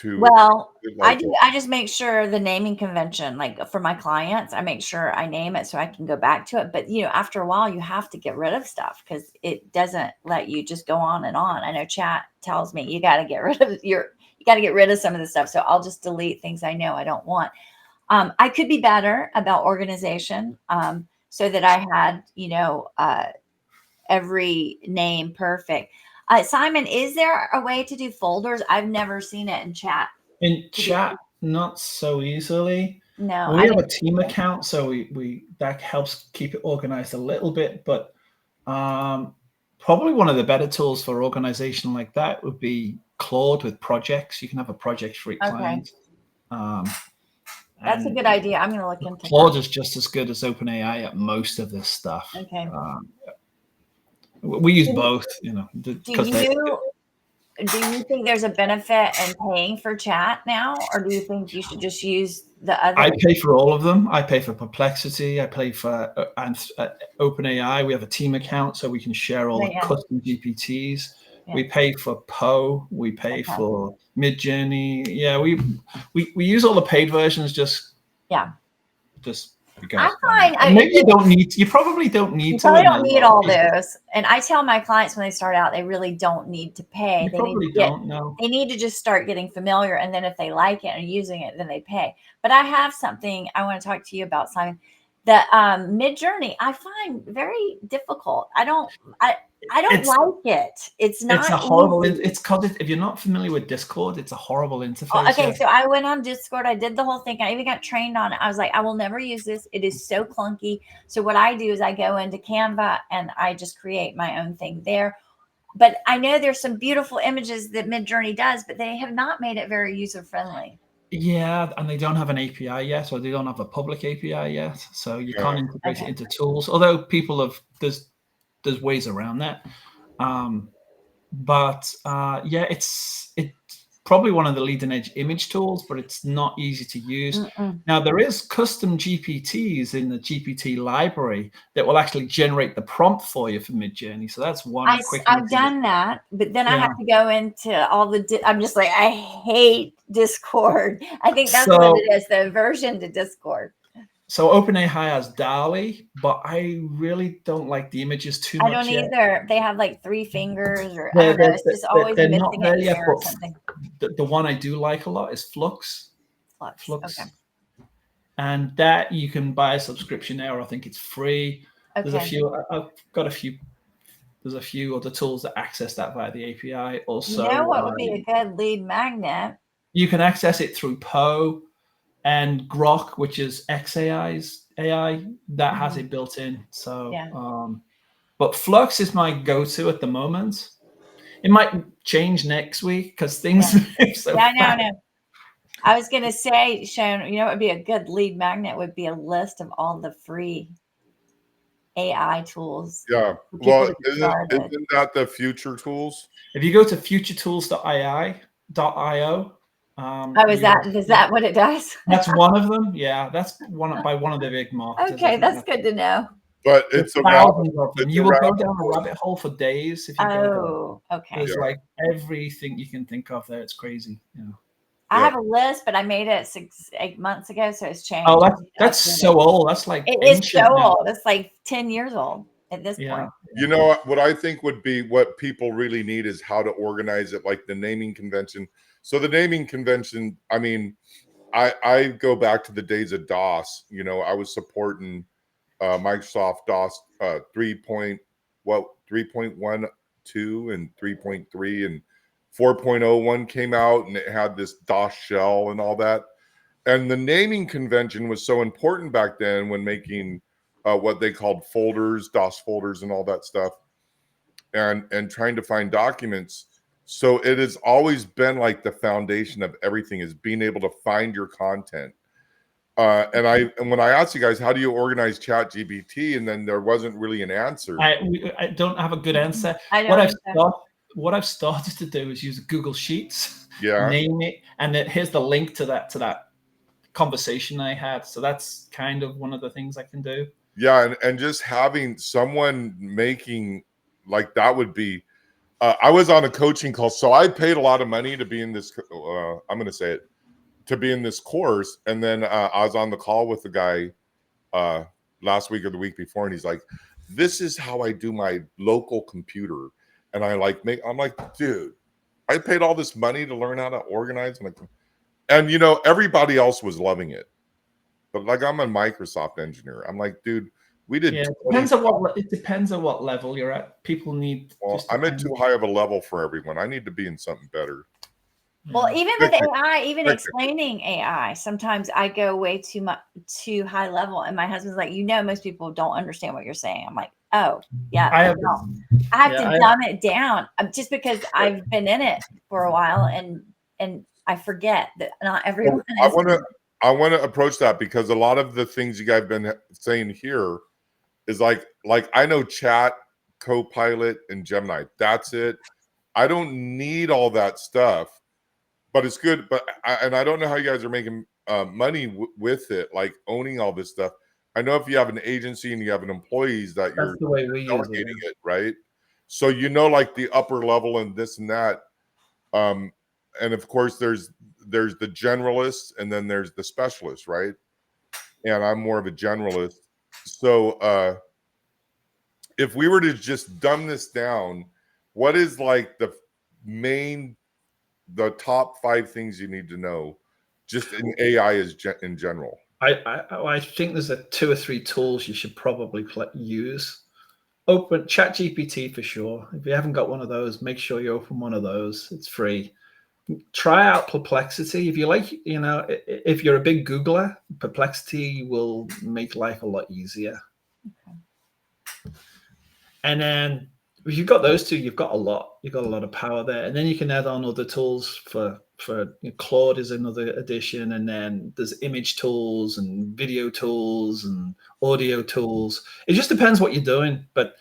well, I just make sure the naming convention, like for my clients, I make sure I name it so I can go back to it. But after a while you have to get rid of stuff because it doesn't let you just go on and on. I know chat tells me you got to get rid of some of the stuff. So I'll just delete things I know I don't want. I could be better about organization so that I had, every name perfect. Simon, is there a way to do folders? I've never seen it in chat. In chat, not so easily. No, we have a team account, so we that helps keep it organized a little bit. But Probably one of the better tools for organization like that would be Claude with projects. You can have a project for each client. That's a good idea. I'm going to look into Claude that. is just as good as OpenAI at most of this stuff. Okay. We use both, you know. Do you think there's a benefit in paying for chat now, or do you think you should just use the other? I pay for all of them. I pay for Perplexity. I pay for OpenAI. We have a team account so we can share all the custom GPTs. Yeah. We pay for Poe. We pay for Midjourney. Yeah, we use all the paid versions. Just because. I find maybe you don't need. You probably don't need. You probably don't need all those. And I tell my clients when they start out, they really don't need to pay. They need to just start getting familiar, and then if they like it and are using it, then they pay. But I have something I want to talk to you about, Simon. The Midjourney, I find very difficult. I don't like it. It's not. It's a horrible. It's called. If you're not familiar with Discord, it's a horrible interface. Okay, so I went on Discord. I did the whole thing. I even got trained on it. I was like, I will never use this. It is so clunky. So what I do is I go into Canva and I just create my own thing there. But I know there's some beautiful images that Midjourney does, but they have not made it very user friendly. Yeah, and they don't have an API yet, or they don't have a public API yet, so you can't integrate it into tools. Although people have, there's ways around that, it's probably one of the leading edge image tools, but it's not easy to use. Now there is custom GPTs in the GPT library that will actually generate the prompt for you for Midjourney. So that's one. I've done that, but then I have to go into all the. I'm just like, I hate Discord. I think that's what it is, the aversion to Discord. So OpenAI has DALL-E, but I really don't like the images too much. I don't either. They have like 3 fingers, or I don't know. It's just always missing it here or something. The one I do like a lot is Flux. Flux. Okay. And that you can buy a subscription there, or I think it's free. Okay. There's a few. I've got a few. There's a few other tools that access that via the API. Also, you know what would be a good lead magnet? You can access it through Poe. And Grok, which is XAI's AI, that has it built in. So, but Flux is my go-to at the moment. It might change next week because things move so fast. No. I was going to say, Sean, you know, what would be a good lead magnet would be a list of all the free AI tools. Yeah. Well, isn't that the future tools? If you go to futuretools.io, is that what it does? That's one of them. Yeah, that's one of the big marketers. Okay, that's good to know. But it's thousands of them. You will go down a rabbit hole for days if you go. Okay. There's like everything you can think of there. It's crazy. Yeah. I have a list, but I made it 6-8 months ago, so it's changed. Oh, that's so old. That's like it is so old. It's like 10 years old at this point. You know what I think would be what people really need is how to organize it, like the naming convention. So the naming convention, I mean, I go back to the days of DOS. You know, I was supporting Microsoft DOS 3.12 and 3.3, and 4.01 came out, and it had this DOS shell and all that. And the naming convention was so important back then when making what they called folders, DOS folders, and all that stuff, and trying to find documents. So it has always been like the foundation of everything is being able to find your content. And when I asked you guys, how do you organize ChatGPT? And then there wasn't really an answer. I don't have a good answer. What I've started to do is use Google Sheets, name it, and then here's the link to that conversation I had. So that's kind of one of the things I can do. Yeah, and just having someone making like that would be. I was on a coaching call, so I paid a lot of money to be in this. I'm going to say it, to be in this course, and then I was on the call with the guy last week or the week before, and he's like, "This is how I do my local computer," and I'm like, "Dude, I paid all this money to learn how to organize," and you know, everybody else was loving it, but like I'm a Microsoft engineer, I'm like, dude. We did. Yeah, it depends on what level you're at. People need. Well, I'm at too high of a level for everyone. I need to be in something better. Well, even with AI, even explaining AI, sometimes I go way too high level, and my husband's like, "You know, most people don't understand what you're saying." I'm like, Oh, yeah. I have to dumb it down just because I've been in it for a while, and I forget that not everyone is. I want to approach that because a lot of the things you guys have been saying here is like I know Chat, Copilot, and Gemini. That's it. I don't need all that stuff, but it's good. But I don't know how you guys are making money with it, like owning all this stuff. I know if you have an agency and you have an employees that That's the way we use it, right? So you know, like the upper level and this and that. And of course, there's the generalists and then there's the specialists, right? And I'm more of a generalist. So if we were to just dumb this down, what is like the top 5 things you need to know just in AI in general? I think there's 2 or 3 tools you should probably use. Open Chat GPT for sure. If you haven't got one of those, make sure you open one of those. It's free. Try out Perplexity. If you like, if you're a big Googler, Perplexity will make life a lot easier. Okay. And then if you've got those 2, you've got a lot of power there. And then you can add on other tools for Claude is another addition. And then there's image tools and video tools and audio tools. It just depends what you're doing. But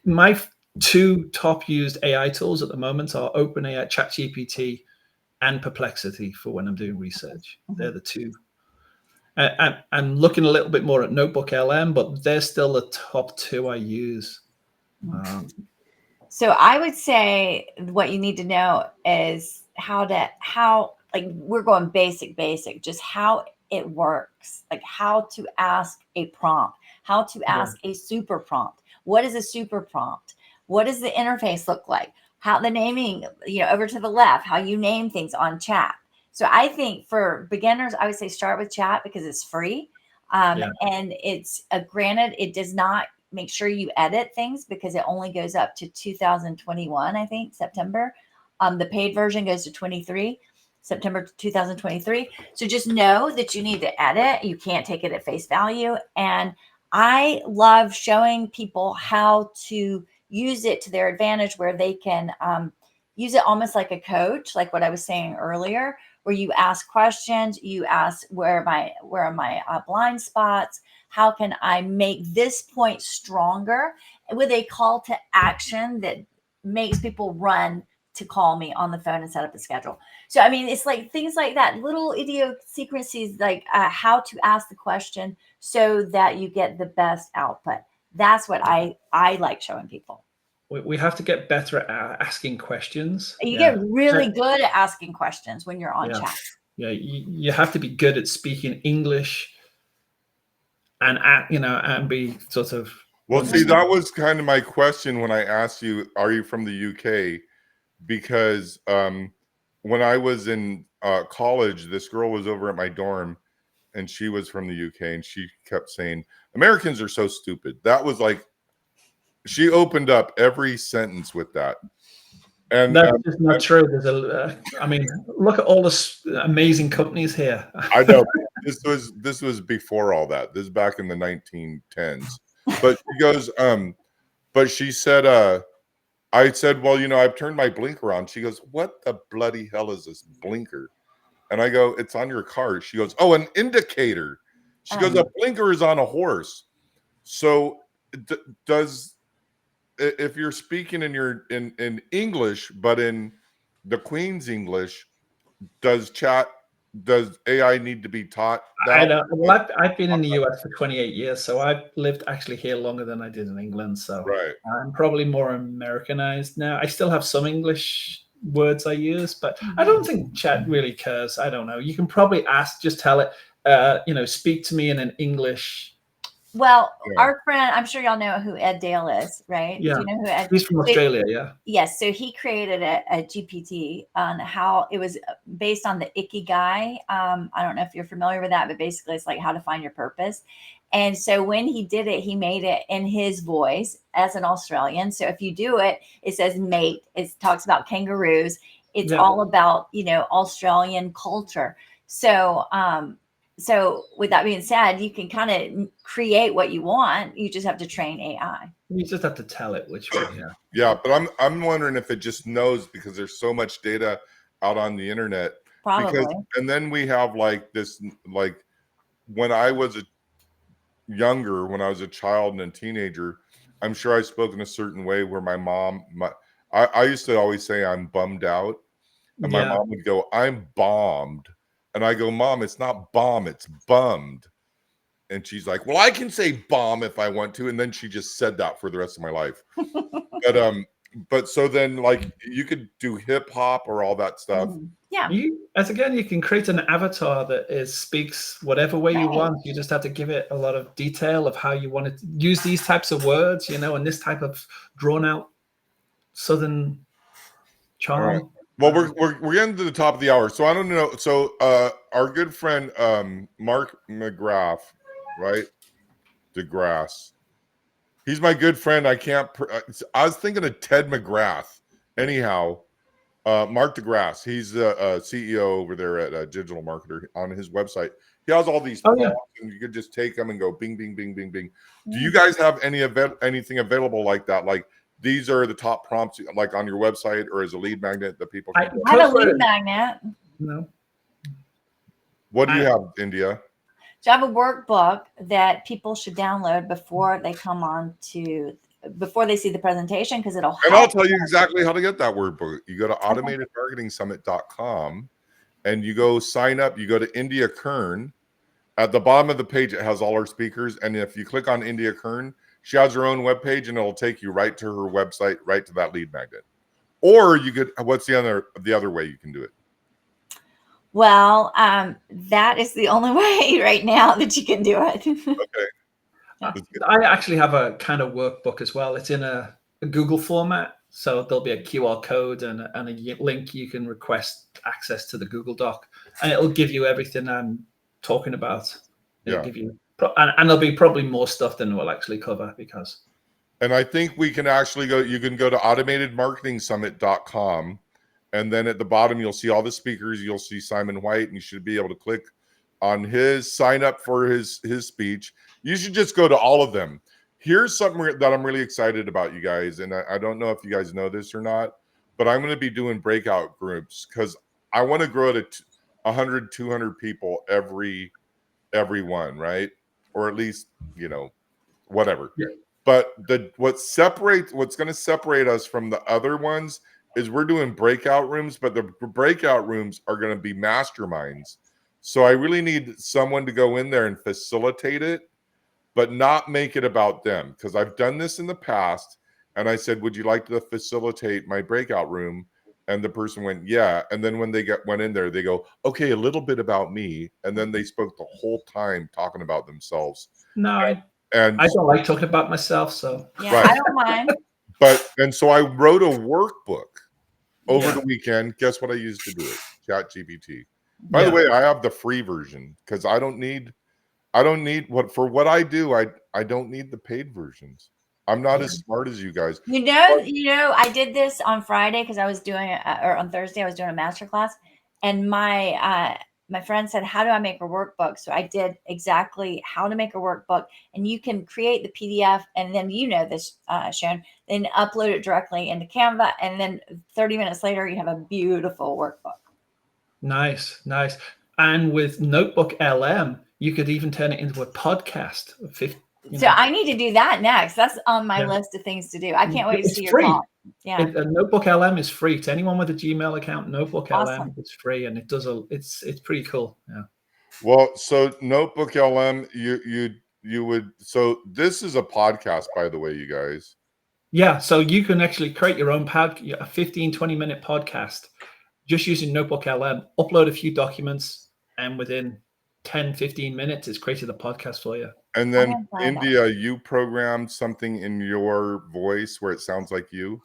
my 2 top used AI tools at the moment are OpenAI, ChatGPT, and Perplexity for when I'm doing research. They're the 2. I'm looking a little bit more at Notebook LM, but they're still the top 2 I use. So I would say what you need to know is how we're going basic, just how it works, like how to ask a prompt, how to ask a super prompt. What is a super prompt? What does the interface look like? How the naming, over to the left, how you name things on Chat. So I think for beginners, I would say start with Chat because it's free. And it's granted, it does not make sure you edit things because it only goes up to 2021, I think, September. The paid version goes to 23, September 2023. So just know that you need to edit. You can't take it at face value. And I love showing people how to use it to their advantage where they can use it almost like a coach, like what I was saying earlier, where you ask questions, you ask where are my blind spots? How can I make this point stronger with a call to action that makes people run to call me on the phone and set up a schedule? So, I mean, it's like things like that, little idiosyncrasies, like how to ask the question so that you get the best output. That's what I like showing people. We have to get better at asking questions. You get really good at asking questions when you're on Chat. Yeah, you have to be good at speaking English and be sort of. Well, see, that was kind of my question when I asked you, are you from the UK? Because when I was in college, this girl was over at my dorm and she was from the UK and she kept saying, Americans are so stupid. That was like, she opened up every sentence with that. And that's just not true. There's look at all the amazing companies here. I know this was before all that. This is back in the 1910s. But she goes, but she said, I said, well, I've turned my blinker on. She goes, what the bloody hell is this blinker? And I go, it's on your car. She goes, oh, an indicator. She goes, a blinker is on a horse. So if you're speaking in English, but in the Queen's English, does AI need to be taught that? I know. Well, I've been in the US for 28 years, so I've lived actually here longer than I did in England. So I'm probably more Americanized now. I still have some English words I use, but I don't think Chat really cares. I don't know. You can probably just tell it, speak to me in an English. Well, our friend, I'm sure y'all know who Ed Dale is, right? Yeah. Do you know who Ed? He's from Australia, yeah. Yes. So he created a GPT on how it was based on the Ikigai. I don't know if you're familiar with that, but basically it's like how to find your purpose. And so when he did it, he made it in his voice as an Australian. So if you do it, it says mate. It talks about kangaroos. It's all about, Australian culture. So so with that being said, you can kind of create what you want. You just have to train AI. You just have to tell it which way. Yeah. Yeah, but I'm wondering if it just knows because there's so much data out on the internet. Probably. Because, and then we have like this, like when I was younger, when I was a child and a teenager, I'm sure I spoke in a certain way where my mom, I used to always say I'm bummed out, and my mom would go, I'm bombed. And I go, Mom, it's not bomb, it's bummed. And she's like, well, I can say bomb if I want to. And then she just said that for the rest of my life. But so then like you could do hip hop or all that stuff. Yeah. You can create an avatar that speaks whatever way you want. You just have to give it a lot of detail of how you want to use these types of words, and this type of drawn out Southern charm. Right. Well, we're getting to the top of the hour, so I don't know. So our good friend Mark McGrath, right? DeGrasse. He's my good friend. I was thinking of Ted McGrath. Anyhow, Mark DeGrasse. He's the CEO over there at Digital Marketer. On his website, he has all these prompts, and you could just take them and go bing, bing, bing, bing, bing. Do you guys have anything available like that? Like these are the top prompts, like on your website or as a lead magnet that people can I have a lead magnet. No. What do you have, India? So I have a workbook that people should download before they come on before they see the presentation, because it'll help. And I'll tell you exactly how to get that workbook. You go to automatedmarketingsummit.com and you go sign up. You go to India Kern. At the bottom of the page, it has all our speakers. And if you click on India Kern, she has her own webpage and it'll take you right to her website, right to that lead magnet. Or you could, what's the other way you can do it? Well, that is the only way right now that you can do it. Okay. I actually have a kind of workbook as well. It's in a Google format. So there'll be a QR code and a link. You can request access to the Google Doc, and it'll give you everything I'm talking about. It'll give you, and there'll be probably more stuff than we'll actually cover because. And I think we can actually go, you can go to automatedmarketingsummit.com. And then at the bottom, you'll see all the speakers. You'll see Simon White, and you should be able to click on his sign up for his speech. You should just go to all of them. Here's something that I'm really excited about, you guys. And I don't know if you guys know this or not, but I'm going to be doing breakout groups because I want to grow to 100, 200 people every one, right? Or at least, whatever. Yeah. But what's going to separate us from the other ones is we're doing breakout rooms, but the breakout rooms are going to be masterminds. So I really need someone to go in there and facilitate it, but not make it about them. Because I've done this in the past, and I said, would you like to facilitate my breakout room? And the person went, yeah. And then when they went in there, they go, okay, a little bit about me. And then they spoke the whole time talking about themselves. No, I don't like talking about myself. So yeah, right. I don't mind. And so I wrote a workbook over the weekend. Guess what I used to do it? ChatGPT. By the way, I have the free version because I don't need what I do. I don't need the paid versions. I'm not as smart as you guys. I did this on Friday because I was doing or on Thursday I was doing a masterclass, and my friend said, how do I make a workbook? So I did exactly how to make a workbook, and you can create the PDF, and then this, Sharon, then upload it directly into Canva, and then 30 minutes later you have a beautiful workbook. Nice. And with Notebook LM, you could even turn it into a podcast. So I need to do that next. That's on my list of things to do. I can't wait to see your talk. Yeah. Notebook LM is free to anyone with a Gmail account. Notebook LM, it's free, and it does it's pretty cool. Yeah. Well, so Notebook LM, you would. So this is a podcast, by the way, you guys. Yeah. So you can actually create your own a 15, 20-minute podcast just using Notebook LM. Upload a few documents, and within 10, 15 minutes, it's created a podcast for you. And then, India, you programmed something in your voice where it sounds like you?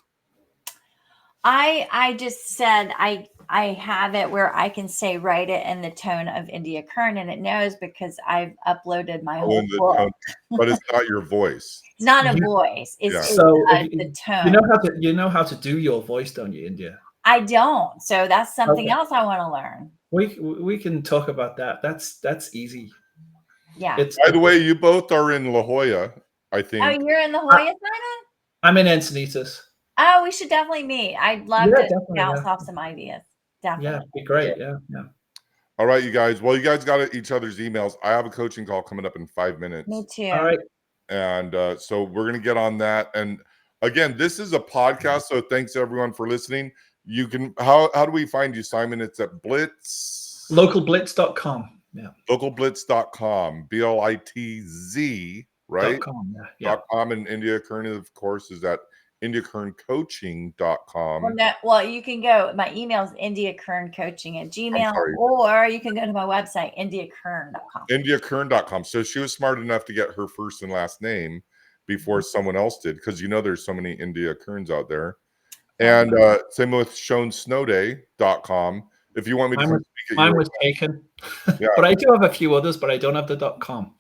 I just said I have it where I can say write it in the tone of India Kern, and it knows because I've uploaded my whole book. Tone, but it's not your voice. It's not a voice. It's the tone. You know how to do your voice, don't you, India? I don't. So that's something else I want to learn. We can talk about that. That's easy. Yeah. By the way, you both are in La Jolla, I think. Oh, you're in La Jolla, Simon? I'm in Encinitas. Oh, we should definitely meet. I'd love Yeah, to definitely, bounce yeah. off some ideas. Definitely. Yeah, it'd be great. Yeah. All right, you guys. Well, you guys got each other's emails. I have a coaching call coming up in 5 minutes. Me too. All right. And so we're going to get on that. And again, this is a podcast. So thanks everyone for listening. You can, how do we find you, Simon? It's at Blitz. Localblitz.com. Yeah. Localblitz.com. BLITZ, right? .com, yeah. .com. And India Kern, of course, is at indiakerncoaching.com. Well, you can go. My email is indiakerncoaching@gmail, or you can go to my website, indiakern.com. Indiakern.com. So she was smart enough to get her first and last name before someone else did, because there's so many India Kerns out there. And same with SeanSnowday.com. If you want me to come speak at mine was taken. Yeah. But I do have a few others, but I don't have the .com.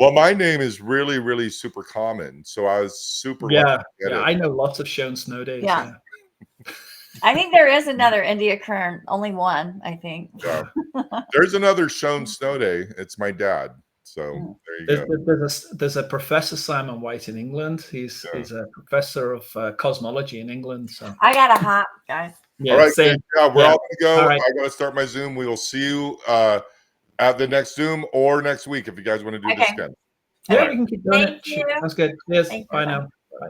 Well, my name is really, really super common. So I was super lucky to get it. I know lots of Sean Snowdays. Yeah. I think there is another India Kern, only one, I think. Yeah. There's another Sean Snowday. It's my dad. So there you go. There's a Professor Simon White in England. He's a professor of cosmology in England. So I got a hop, guys. Yeah, all right, same. Yeah, we're all gonna go. Right. I gotta start my Zoom. We will see you at the next Zoom or next week if you guys want to do this again. Yeah, we can keep doing Thank it. you. Sounds good. Cheers. Thank you. Bye now. Bye.